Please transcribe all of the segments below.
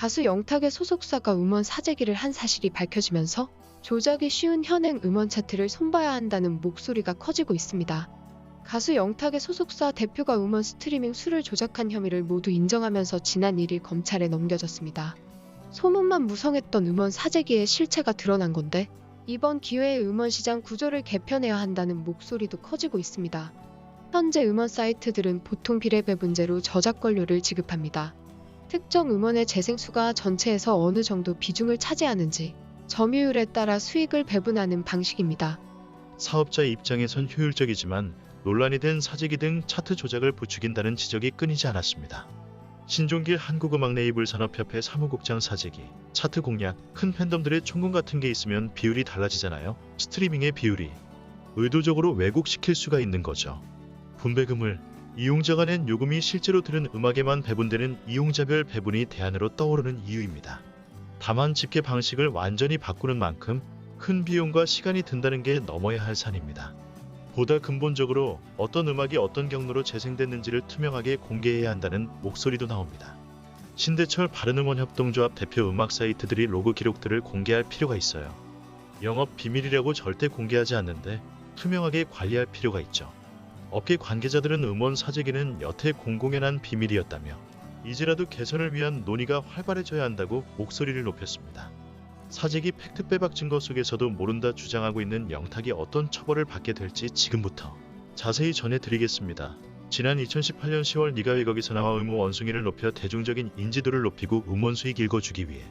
가수 영탁의 소속사가 음원 사재기를 한 사실이 밝혀지면서 조작이 쉬운 현행 음원 차트를 손봐야 한다는 목소리가 커지고 있습니다. 가수 영탁의 소속사 대표가 음원 스트리밍 수를 조작한 혐의를 모두 인정하면서 지난 1일 검찰에 넘겨졌습니다. 소문만 무성했던 음원 사재기의 실체가 드러난 건데 이번 기회에 음원 시장 구조를 개편해야 한다는 목소리도 커지고 있습니다. 현재 음원 사이트들은 보통 비례 배분제로 저작권료를 지급합니다. 특정 음원의 재생수가 전체에서 어느 정도 비중을 차지하는지 점유율에 따라 수익을 배분하는 방식입니다. 사업자 입장에선 효율적이지만 논란이 된 사재기 등 차트 조작을 부추긴다는 지적이 끊이지 않았습니다. 신종길 한국음악레이블산업협회 사무국장 사재기, 차트 공략, 큰 팬덤들의 총금 같은 게 있으면 비율이 달라지잖아요. 스트리밍의 비율이 의도적으로 왜곡시킬 수가 있는 거죠. 분배금을 이용자가 낸 요금이 실제로 들은 음악에만 배분되는 이용자별 배분이 대안으로 떠오르는 이유입니다. 다만 집계 방식을 완전히 바꾸는 만큼 큰 비용과 시간이 든다는 게 넘어야 할 산입니다. 보다 근본적으로 어떤 음악이 어떤 경로로 재생됐는지를 투명하게 공개해야 한다는 목소리도 나옵니다. 신대철 바른음원협동조합 대표 음악 사이트들이 로그 기록들을 공개할 필요가 있어요. 영업 비밀이라고 절대 공개하지 않는데 투명하게 관리할 필요가 있죠. 업계 관계자들은 음원 사재기는 여태 공공연한 비밀이었다며 이제라도 개선을 위한 논의가 활발해져야 한다고 목소리를 높였습니다. 사재기 팩트 빼박 증거 속에서도 모른다 주장하고 있는 영탁이 어떤 처벌을 받게 될지 지금부터 자세히 전해드리겠습니다. 지난 2018년 10월 네가 왜 거기서 나와 의무 원숭이를 높여 대중적인 인지도를 높이고 음원 수익 읽어주기 위해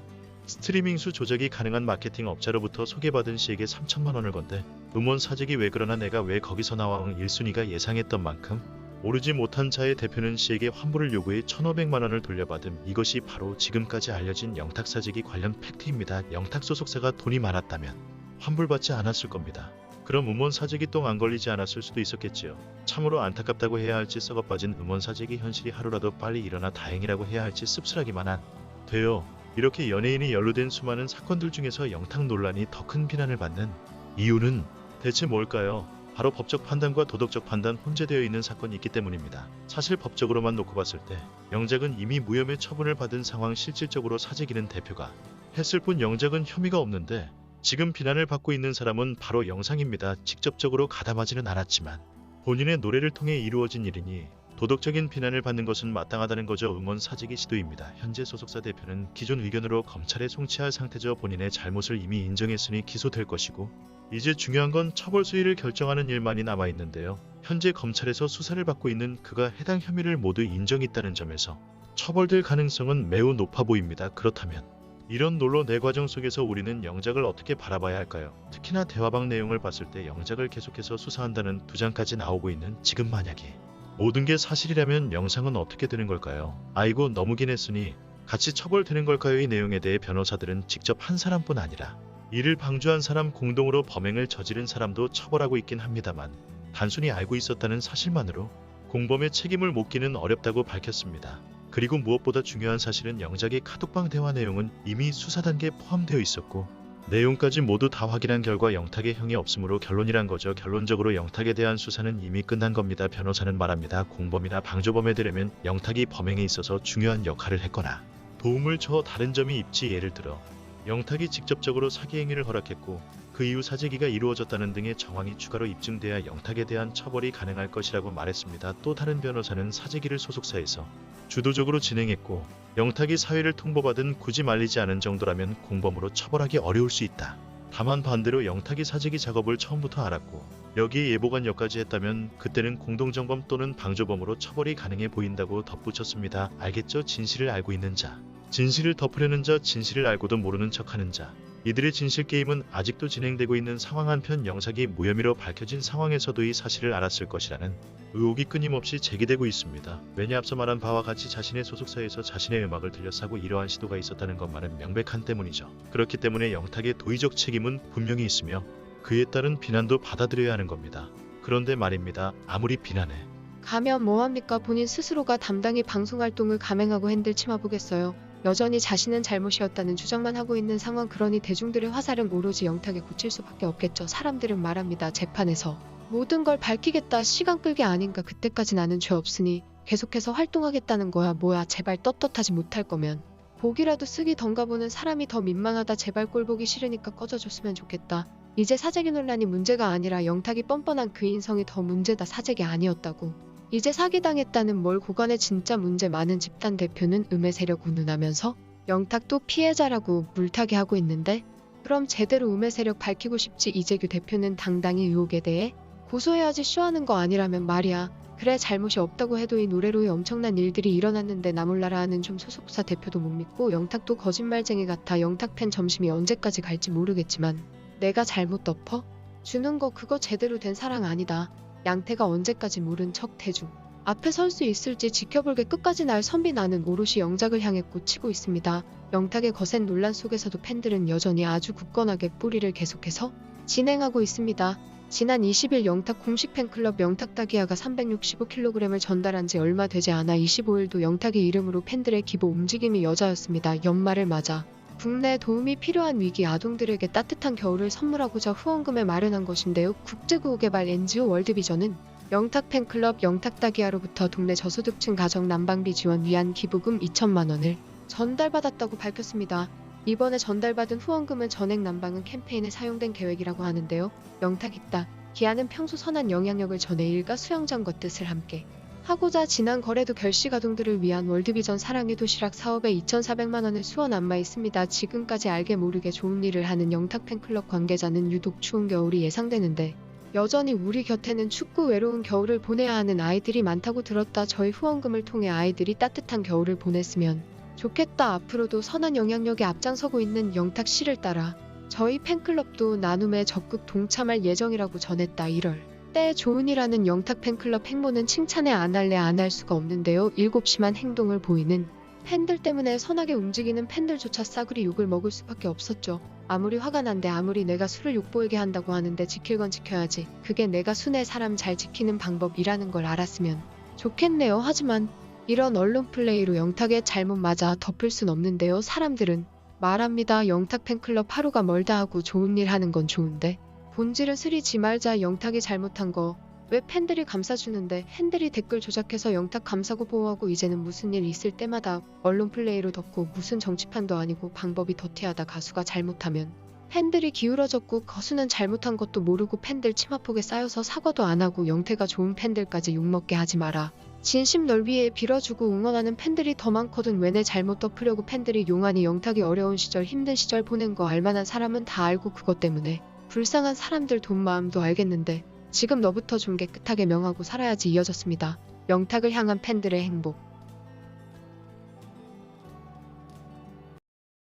스트리밍 수 조작이 가능한 마케팅 업자로부터 소개받은 씨에게 3천만 원을 건데 음원 사재기 왜 그러나 내가 왜 거기서 나와 1순위가 예상했던 만큼 오르지 못한 자의 대표는 씨에게 환불을 요구해 1,500만 원을 돌려받음. 이것이 바로 지금까지 알려진 영탁 사재기 관련 팩트입니다. 영탁 소속사가 돈이 많았다면 환불받지 않았을 겁니다. 그럼 음원 사재기 똥 안 걸리지 않았을 수도 있었겠지요. 참으로 안타깝다고 해야 할지 썩어빠진 음원 사재기 현실이 하루라도 빨리 일어나 다행이라고 해야 할지 씁쓸하기만 한 돼요. 이렇게 연예인이 연루된 수많은 사건들 중에서 영탁 논란이 더 큰 비난을 받는 이유는 대체 뭘까요? 바로 법적 판단과 도덕적 판단 혼재되어 있는 사건이 있기 때문입니다. 사실 법적으로만 놓고 봤을 때 영작은 이미 무혐의 처분을 받은 상황, 실질적으로 사재기는 대표가 했을 뿐 영작은 혐의가 없는데 지금 비난을 받고 있는 사람은 바로 영상입니다. 직접적으로 가담하지는 않았지만 본인의 노래를 통해 이루어진 일이니 도덕적인 비난을 받는 것은 마땅하다는 거죠. 음원 사재기 시도입니다. 현재 소속사 대표는 기존 의견으로 검찰에 송치할 상태죠. 본인의 잘못을 이미 인정했으니 기소될 것이고 이제 중요한 건 처벌 수위를 결정하는 일만이 남아있는데요. 현재 검찰에서 수사를 받고 있는 그가 해당 혐의를 모두 인정했다는 점에서 처벌될 가능성은 매우 높아 보입니다. 그렇다면 이런 논로 내 과정 속에서 우리는 영작을 어떻게 바라봐야 할까요? 특히나 대화방 내용을 봤을 때 영작을 계속해서 수사한다는 두장까지 나오고 있는 지금 만약에 모든 게 사실이라면 영상은 어떻게 되는 걸까요? 아이고 너무긴 했으니 같이 처벌되는 걸까요? 이 내용에 대해 변호사들은 직접 한 사람뿐 아니라 이를 방조한 사람, 공동으로 범행을 저지른 사람도 처벌하고 있긴 합니다만 단순히 알고 있었다는 사실만으로 공범의 책임을 묻기는 어렵다고 밝혔습니다. 그리고 무엇보다 중요한 사실은 영작의 카톡방 대화 내용은 이미 수사 단계에 포함되어 있었고 내용까지 모두 다 확인한 결과 영탁의 형이 없으므로 결론이란 거죠. 결론적으로 영탁에 대한 수사는 이미 끝난 겁니다. 변호사는 말합니다. 공범이나 방조범에 되려면 영탁이 범행에 있어서 중요한 역할을 했거나 도움을 줘 다른 점이 있지. 예를 들어 영탁이 직접적으로 사기 행위를 허락했고 그 이후 사재기가 이루어졌다는 등의 정황이 추가로 입증돼야 영탁에 대한 처벌이 가능할 것이라고 말했습니다. 또 다른 변호사는 사재기를 소속사에서 주도적으로 진행했고 영탁이 사회를 통보받은 굳이 말리지 않은 정도라면 공범으로 처벌하기 어려울 수 있다. 다만 반대로 영탁이 사재기 작업을 처음부터 알았고 여기에 예보관여까지 했다면 그때는 공동정범 또는 방조범으로 처벌이 가능해 보인다고 덧붙였습니다. 알겠죠? 진실을 알고 있는 자, 진실을 덮으려는 자, 진실을 알고도 모르는 척하는 자. 이들의 진실 게임은 아직도 진행되고 있는 상황. 한편 영탁이 무혐의로 밝혀진 상황에서도 이 사실을 알았을 것이라는 의혹이 끊임없이 제기되고 있습니다. 왜냐 앞서 말한 바와 같이 자신의 소속사에서 자신의 음악을 들려사고 이러한 시도가 있었다는 것만은 명백한 때문이죠. 그렇기 때문에 영탁의 도의적 책임은 분명히 있으며 그에 따른 비난도 받아들여야 하는 겁니다. 그런데 말입니다. 아무리 비난해 가면 뭐합니까? 본인 스스로가 담당이 방송활동을 감행하고 핸들 치마보겠어요. 여전히 자신은 잘못이었다는 주장만 하고 있는 상황. 그러니 대중들의 화살은 오로지 영탁에 꽂힐 수밖에 없겠죠. 사람들은 말합니다. 재판에서 모든 걸 밝히겠다. 시간 끌기 아닌가. 그때까지 나는 죄 없으니 계속해서 활동하겠다는 거야. 뭐야 제발 떳떳하지 못할 거면 곡이라도 쓰기 던가 보는 사람이 더 민망하다. 제발 꼴 보기 싫으니까 꺼져줬으면 좋겠다. 이제 사재기 논란이 문제가 아니라 영탁이 뻔뻔한 그 인성이 더 문제다. 사재기 아니었다고. 이제 사기당했다는 뭘 고간에 진짜 문제 많은 집단 대표는 음해 세력 운운하면서 영탁도 피해자라고 물타기 하고 있는데 그럼 제대로 음해 세력 밝히고 싶지. 이재규 대표는 당당히 의혹에 대해 고소해야지 쇼하는 거 아니라면 말이야. 그래 잘못이 없다고 해도 이 노래로의 엄청난 일들이 일어났는데 나 몰라라 하는 좀 소속사 대표도 못 믿고 영탁도 거짓말쟁이 같아. 영탁 팬 점심이 언제까지 갈지 모르겠지만 내가 잘못 덮어? 주는 거 그거 제대로 된 사랑 아니다. 양태가 언제까지 모른 척 대중 앞에 설 수 있을지 지켜볼게. 끝까지 날 선비. 나는 오롯이 영작을 향해 꽂히고 있습니다. 영탁의 거센 논란 속에서도 팬들은 여전히 아주 굳건하게 뿌리를 계속해서 진행하고 있습니다. 지난 20일 영탁 공식 팬클럽 영탁따기야가 365kg을 전달한 지 얼마 되지 않아 25일도 영탁의 이름으로 팬들의 기부 움직임이 여자였습니다. 연말을 맞아 국내 도움이 필요한 위기 아동들에게 따뜻한 겨울을 선물하고자 후원금을 마련한 것인데요. 국제구호개발 NGO 월드비전은 영탁 팬클럽 영탁따기야로부터 동네 저소득층 가정 난방비 지원 위한 기부금 2천만 원을 전달받았다고 밝혔습니다. 이번에 전달받은 후원금은 전액 난방은 캠페인에 사용된 계획이라고 하는데요. 영탁 있다. 기아는 평소 선한 영향력을 전해 일가 수영장과 뜻을 함께 하고자 지난 거래도 결식 아동들을 위한 월드비전 사랑의 도시락 사업에 2,400만 원을 수원 안마했습니다. 지금까지 알게 모르게 좋은 일을 하는 영탁 팬클럽 관계자는 유독 추운 겨울이 예상되는데 여전히 우리 곁에는 춥고 외로운 겨울을 보내야 하는 아이들이 많다고 들었다. 저희 후원금을 통해 아이들이 따뜻한 겨울을 보냈으면 좋겠다. 앞으로도 선한 영향력에 앞장서고 있는 영탁 씨를 따라 저희 팬클럽도 나눔에 적극 동참할 예정이라고 전했다. 1월 때 좋은 일하는 영탁 팬클럽 행보는 칭찬에 안 할래 안 할 수가 없는데요. 7시만 행동을 보이는 팬들 때문에 선하게 움직이는 팬들조차 싸구리 욕을 먹을 수밖에 없었죠. 아무리 화가 난데 아무리 내가 술을 욕보이게 한다고 하는데 지킬 건 지켜야지. 그게 내가 순애 사람 잘 지키는 방법이라는 걸 알았으면 좋겠네요. 하지만 이런 언론 플레이로 영탁의 잘못 맞아 덮을 순 없는데요. 사람들은 말합니다. 영탁 팬클럽 하루가 멀다 하고 좋은 일 하는 건 좋은데 본질은 쓰리지 말자. 영탁이 잘못한 거 왜 팬들이 감싸주는데 팬들이 댓글 조작해서 영탁 감싸고 보호하고 이제는 무슨 일 있을 때마다 언론 플레이로 덮고 무슨 정치판도 아니고 방법이 더티하다. 가수가 잘못하면 팬들이 기울어졌고 거수는 잘못한 것도 모르고 팬들 치마폭에 쌓여서 사과도 안 하고 영태가 좋은 팬들까지 욕먹게 하지 마라. 진심 널 위해 빌어주고 응원하는 팬들이 더 많거든. 왜 내 잘못 덮으려고 팬들이 용하니. 영탁이 어려운 시절 힘든 시절 보낸 거 알만한 사람은 다 알고 그것 때문에 불쌍한 사람들 돈 마음도 알겠는데 지금 너부터 좀 깨끗하게 명하고 살아야지. 이어졌습니다. 영탁을 향한 팬들의 행복.